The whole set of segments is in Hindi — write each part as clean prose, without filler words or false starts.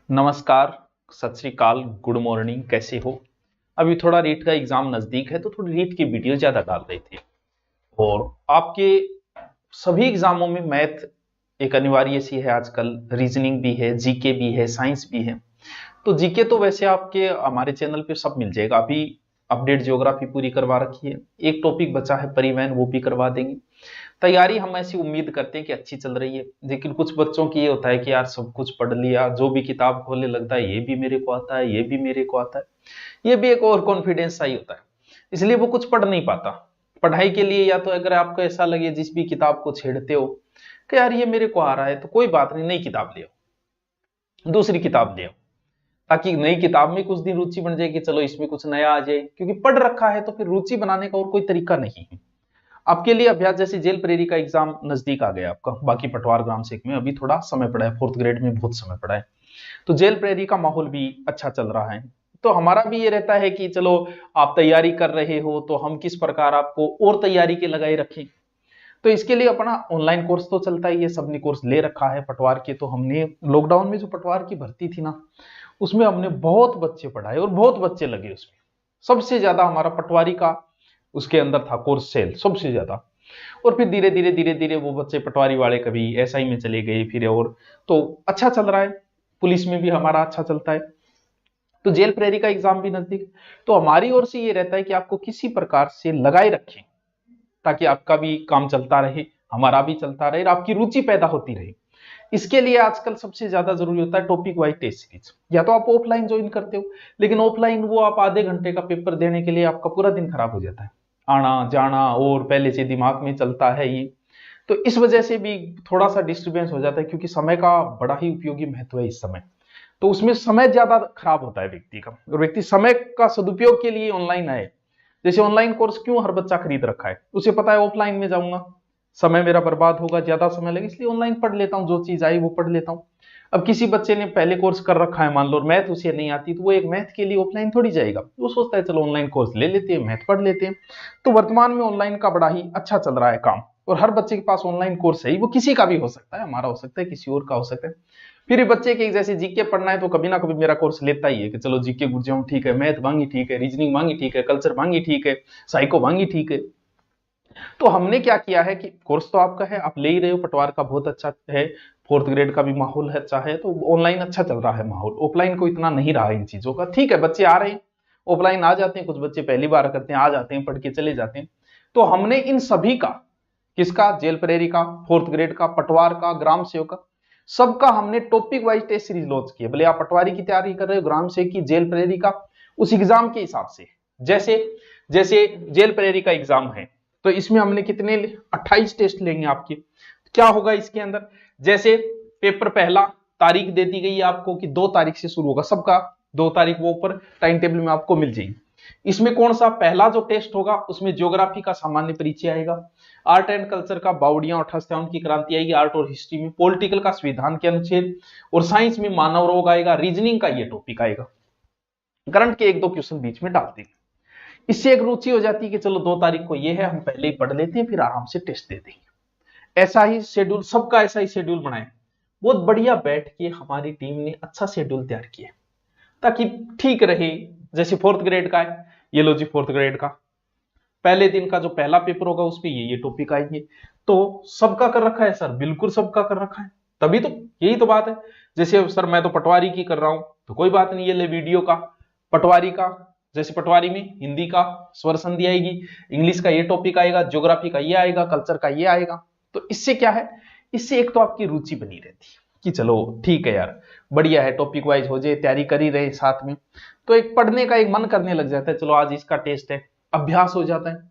नमस्कार, सत श्री अकाल, गुड मॉर्निंग, कैसे हो। अभी थोड़ा रीट का एग्जाम नजदीक है तो थोड़ी रीट की वीडियो ज्यादा डाल रहे थे। और आपके सभी एग्जामों में मैथ एक अनिवार्य सी है आजकल, रीजनिंग भी है, जीके भी है, साइंस भी है। तो जीके तो वैसे आपके हमारे चैनल पे सब मिल जाएगा। अभी अपडेट ज्योग्राफी पूरी करवा रखी है, एक टॉपिक बचा है परिवहन, वो भी करवा देंगे। तैयारी हम ऐसी उम्मीद करते हैं कि अच्छी चल रही है, लेकिन कुछ बच्चों की ये होता है कि यार सब कुछ पढ़ लिया, जो भी किताब खोलने लगता है ये भी मेरे को आता है, ये भी मेरे को आता है। ये भी एक और कॉन्फिडेंस सा ही होता है, इसलिए वो कुछ पढ़ नहीं पाता। पढ़ाई के लिए या तो अगर आपको ऐसा लगे जिस भी किताब को छेड़ते हो कि यार ये मेरे को आ रहा है, तो कोई बात नहीं, नई किताब ले आओ, दूसरी किताब ले आओ, ताकि नई किताब में कुछ दिन रुचि बन जाए कि चलो इसमें कुछ नया आ जाए। क्योंकि पढ़ रखा है तो फिर रुचि बनाने का और कोई तरीका नहीं है। आपके लिए अभ्यास जैसे जेल प्रेरी का एग्जाम नजदीक आ गया आपका, बाकी पटवार ग्राम सेवक में अभी थोड़ा समय पड़ा है, फोर्थ ग्रेड में बहुत समय पड़ा है। तो जेल प्रेरी का माहौल भी अच्छा चल रहा है। तो हमारा भी ये रहता है कि चलो आप तैयारी कर रहे हो तो हम किस प्रकार आपको और तैयारी के लगाए रखें। तो इसके लिए अपना ऑनलाइन कोर्स तो चलता ही है, सबने कोर्स ले रखा है पटवार के। तो हमने लॉकडाउन में जो पटवार की भर्ती थी ना, उसमें हमने बहुत बच्चे पढ़ाए और बहुत बच्चे लगे उसमें। सबसे ज्यादा हमारा पटवारी का उसके अंदर था कोर्स सेल, सबसे ज्यादा। और फिर धीरे धीरे वो बच्चे पटवारी वाले कभी एसआई में चले गए, फिर और तो अच्छा चल रहा है। पुलिस में भी हमारा अच्छा चलता है। तो जेल प्रेरी का एग्जाम भी नजदीक। तो हमारी ओर से ये रहता है कि आपको किसी प्रकार से लगाए रखें, ताकि आपका भी काम चलता रहे, हमारा भी चलता रहे और आपकी रुचि पैदा होती रहे। इसके लिए आजकल सबसे ज्यादा जरूरी होता है टॉपिक वाइज टेस्ट सीरीज। या तो आप ऑफलाइन ज्वाइन करते हो, लेकिन ऑफलाइन वो आप आधे घंटे का पेपर देने के लिए आपका पूरा दिन खराब हो जाता है, आना जाना, और पहले से दिमाग में चलता है ये। तो इस वजह से भी थोड़ा सा डिस्टर्बेंस हो जाता है, क्योंकि समय का बड़ा ही उपयोगी महत्व है इस समय। तो उसमें समय ज्यादा खराब होता है व्यक्ति का, और व्यक्ति समय का सदुपयोग के लिए ऑनलाइन आए। जैसे ऑनलाइन कोर्स क्यों हर बच्चा खरीद रखा है, उसे पता है ऑफलाइन में जाऊंगा समय मेरा बर्बाद होगा, ज्यादा समय लगेगा, इसलिए ऑनलाइन पढ़ लेता हूँ, जो चीज आई वो पढ़ लेता हूँ। अब किसी बच्चे ने पहले कोर्स कर रखा है मान लो, और मैथ उसे नहीं आती, तो वो एक मैथ के लिए ऑफलाइन थोड़ी जाएगा, वो सोचता है चलो ऑनलाइन कोर्स ले लेते हैं, मैथ पढ़ लेते हैं। तो वर्तमान में ऑनलाइन का बड़ा ही अच्छा चल रहा है काम, और हर बच्चे के पास ऑनलाइन कोर्स है ही। वो किसी का भी हो सकता है, हमारा हो सकता है, किसी और का हो सकता है। फिर बच्चे के जैसे जीके पढ़ना है तो कभी ना कभी मेरा कोर्स लेता ही है कि चलो जीके गुड़ जाऊं, ठीक है, मैथ मांगी ठीक है, रीजनिंग मांगी ठीक है, कल्चर मांगी ठीक है, साइको मांगी ठीक है। तो हमने क्या किया है कि कोर्स तो आपका है, आप ले ही रहे हो, पटवार का बहुत अच्छा है, फोर्थ ग्रेड का भी माहौल है, अच्छा है, तो ऑनलाइन अच्छा चल रहा है माहौल। ऑफलाइन को इतना नहीं रहा इन चीजों का, ठीक है, बच्चे आ रहे हैं, ऑफलाइन आ जाते हैं, कुछ बच्चे पहली बार करते हैं, आ जाते हैं, पढ़ के चले जाते हैं। तो हमने इन सभी का, किसका, जेल प्रेरी का, फोर्थ ग्रेड का, पटवार का, ग्राम सेवक का, सबका हमने topic wise test series launch किया। भले आप पटवारी की तैयारी कर रहे हो, ग्राम सेवक की, जेल प्रेरी का, उस एग्जाम के हिसाब से। जैसे जैसे जेल प्रेरी का एग्जाम है तो इसमें हमने कितने 28 टेस्ट लेंगे आपके। क्या होगा इसके अंदर, जैसे पेपर पहला तारीख दे दी गई है आपको कि 2 तारीख से शुरू होगा, सबका 2 तारीख वो ऊपर टाइम टेबल में आपको मिल जाएगी। इसमें कौन सा पहला जो टेस्ट होगा उसमें ज्योग्राफी का सामान्य परिचय आएगा, आर्ट एंड कल्चर का बावड़ियां और ठस्याउन की क्रांति आएगी, आर्ट और हिस्ट्री में पॉलिटिकल का संविधान के अनुच्छेद, और साइंस में मानव रोग आएगा, रीजनिंग का ये टॉपिक आएगा। करंट के 1-2 क्वेश्चन बीच में डाल देंगे। इससे एक रुचि हो जाती है कि चलो 2 तारीख को ये है, हम पहले ही पढ़ लेते हैं, फिर आराम से टेस्ट दे देंगे। ऐसा ही शेड्यूल, सबका ऐसा ही शेड्यूल बनाए, बहुत बढ़िया बैठ के हमारी टीम ने अच्छा शेड्यूल तैयार किया, ताकि ठीक रहे। जैसे फोर्थ ग्रेड का है, ये लो जी, फोर्थ ग्रेड का पहले दिन का जो पहला पेपर होगा उस पे ये टॉपिक आएंगे। तो सबका कर रखा है सर, बिल्कुल सबका कर रखा है, तभी तो, यही तो बात है। जैसे सर मैं तो पटवारी की कर रहा हूं, तो कोई बात नहीं, ये ले वीडियो का पटवारी का, जैसे पटवारी में हिंदी का स्वर संधि आएगी, इंग्लिश का ये टॉपिक आएगा, ज्योग्राफी का ये आएगा, कल्चर का ये आएगा। तो इससे क्या है, इससे एक तो आपकी रुचि बनी रहती है कि चलो ठीक है यार, बढ़िया है, टॉपिक वाइज हो जाए, तैयारी कर ही रहे साथ में, तो एक पढ़ने का एक मन करने लग जाता है, चलो आज इसका टेस्ट है, अभ्यास हो जाता है।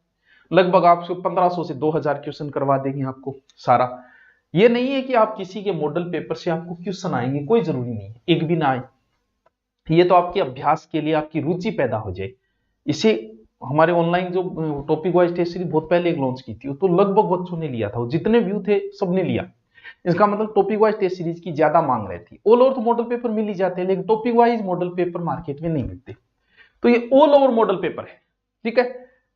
लगभग आपको 1500 से 2000 क्वेश्चन करवा देंगे आपको सारा। ये नहीं है कि आप किसी के मॉडल पेपर से आपको क्वेश्चन आएंगे, कोई जरूरी नहीं है, एक भी ना आए। ये तो आपके अभ्यास के लिए आपकी रुचि पैदा हो जाए। इसे हमारे ऑनलाइन जो टॉपिक वाइज टेस्ट सीरीज बहुत पहले एक लॉन्च की थी, तो लगभग बच्चों ने लिया था, जितने व्यू थे सबने लिया। इसका मतलब टॉपिक वाइज टेस्ट सीरीज की ज्यादा मांग रहती है। ऑल ओवर तो मॉडल पेपर मिल ही जाते हैं, लेकिन topic wise model paper market में नहीं मिलते। तो ये ऑल ओवर मॉडल पेपर है, ठीक है,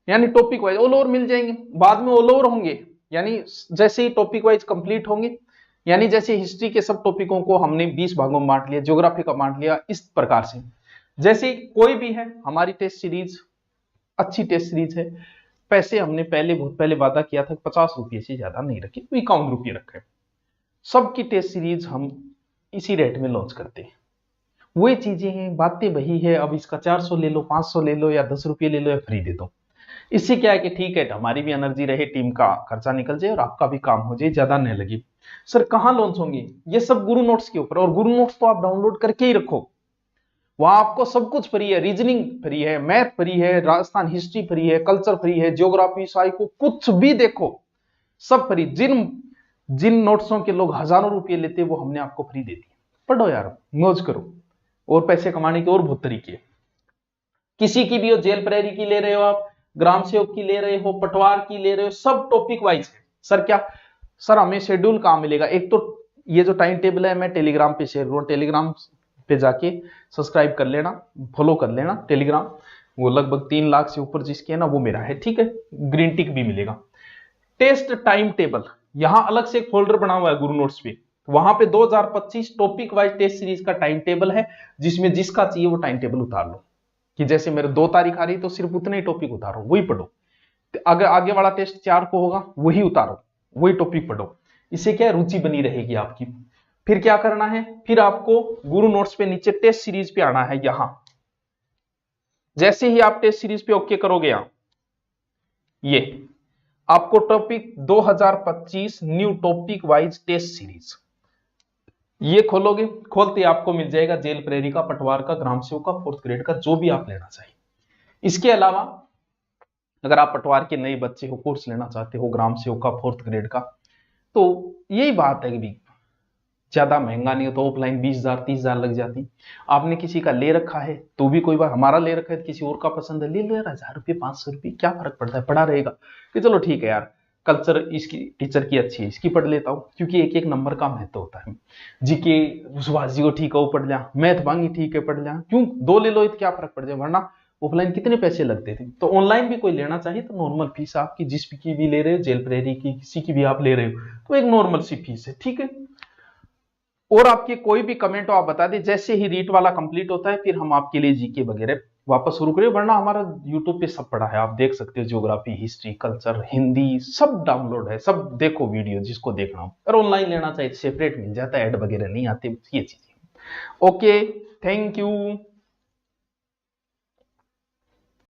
यानी टॉपिक वाइज ऑल ओवर मिल जाएंगे, बाद में ऑल ओवर होंगे, यानी जैसे ही टॉपिक वाइज कंप्लीट होंगे यानी जैसे हिस्ट्री के सब टॉपिकों को हमने 20 भागों में बांट लिया, ज्योग्राफी का बांट लिया, इस प्रकार से। जैसे कोई भी है, हमारी टेस्ट सीरीज अच्छी टेस्ट सीरीज है, पैसे हमने बहुत पहले वादा किया था 50 रुपये से ज्यादा नहीं रखे, तो 51 रुपये रखे। सबकी टेस्ट सीरीज हम इसी रेट में लॉन्च करते हैं। वही चीजें हैं, बातें वही है। अब इसका 400 ले लो, 500 ले लो, या 10 रुपये ले लो, या फ्री दे दो। इससे क्या है कि ठीक है, हमारी भी एनर्जी रहे, टीम का खर्चा निकल जाए और आपका भी काम हो जाए, ज्यादा नहीं लगे। सर कहाँ लॉन्च होंगे? ये सब गुरु नोट्स के ऊपर, और गुरु नोट्स तो आप डाउनलोड करके ही रखो। वहां आपको सब कुछ फ्री है, रीजनिंग फ्री है, मैथ फ्री है, राजस्थान हिस्ट्री फ्री है, कल्चर फ्री है, ज्योग्राफी, साइको, कुछ भी देखो सब फ्री। जिन जिन नोट्सों के लोग हजारों रुपये लेते, वो हमने आपको फ्री दे दिए। पढ़ो यार, मौज करो। और पैसे कमाने के और बहुत तरीके, किसी की भी हो, जेल प्रेरी की ले रहे हो आप, ग्राम सेवक की ले रहे हो, पटवार की ले रहे हो, सब टॉपिक वाइज है। सर क्या सर हमें शेड्यूल कहां मिलेगा? एक तो ये जो टाइम टेबल है मैं टेलीग्राम पे शेयर करूँ, टेलीग्राम पे जाके सब्सक्राइब कर लेना, फॉलो कर लेना टेलीग्राम। वो लगभग 3 लाख से ऊपर जिसके है ना, वो मेरा है, ठीक है। ग्रीन टिक भी मिलेगा। टेस्ट टाइम टेबल, यहां अलग से एक फोल्डर बना हुआ है गुरु नोट्स पे, वहां पे 2025 टॉपिक वाइज टेस्ट सीरीज का टाइम टेबल है, जिसमें जिसका चाहिए वो टाइम टेबल उतार लो। कि जैसे मेरे 2 तारीख आ रही तो सिर्फ उतने ही टॉपिक उतारो, वही पढ़ो। अगर आगे वाला टेस्ट 4 को होगा, वही उतारो, वही टॉपिक पढ़ो। इससे क्या रुचि बनी रहेगी आपकी। फिर क्या करना है? फिर आपको गुरु नोट्स पे नीचे टेस्ट सीरीज पे आना है। यहां जैसे ही आप टेस्ट सीरीज पे ओके करोगे, यहां ये आपको topic 2025 new topic wise test series, ये खोलोगे, खोलते आपको मिल जाएगा जेल प्रेरी का, पटवार का, ग्राम सेवक का, 4th ग्रेड का, जो भी आप लेना चाहिए। इसके अलावा अगर आप पटवार के नए बच्चे हो, कोर्स लेना चाहते हो ग्राम सेवक का 4th ग्रेड का, तो यही बात है कि ज्यादा महंगा नहीं हो तो ऑफलाइन 20,000 30,000 लग जाती। आपने किसी का ले रखा है तो भी कोई बात, हमारा ले रखा है, किसी और का पसंद है, ले लो यार, 1000 रुपये 500 रुपये क्या फर्क पड़ता है, पड़ा रहेगा। कि चलो ठीक है यार, कल्चर इसकी टीचर की अच्छी है, इसकी पढ़ लेता हूँ, क्योंकि एक एक नंबर का महत्व होता है। जीके सुभाष को ठीक है वो पढ़ लिया, मैथ बांगी ठीक है पढ़ लिया, क्यों 2 ले लो तो क्या फर्क पड़ जाए, वरना ऑफलाइन कितने पैसे लगते थे। तो ऑनलाइन भी कोई लेना चाहिए तो नॉर्मल फीस आपकी, जिस की भी ले रहे हो, जेल प्रेरी की किसी की भी आप ले रहे हो, तो एक नॉर्मल सी फीस है, ठीक है। और आपके कोई भी कमेंट हो आप बता दें, जैसे ही रीट वाला कंप्लीट होता है फिर हम आपके लिए जीके वगैरह वापस शुरू करें। वरना हमारा यूट्यूब पे सब पड़ा है, आप देख सकते हो, ज्योग्राफी, हिस्ट्री, कल्चर, हिंदी, सब डाउनलोड है, सब देखो वीडियो जिसको देखना हो। और ऑनलाइन लेना चाहिए सेपरेट मिल जाता है, ऐड वगैरह नहीं आते, ये चीजें। Okay, thank you.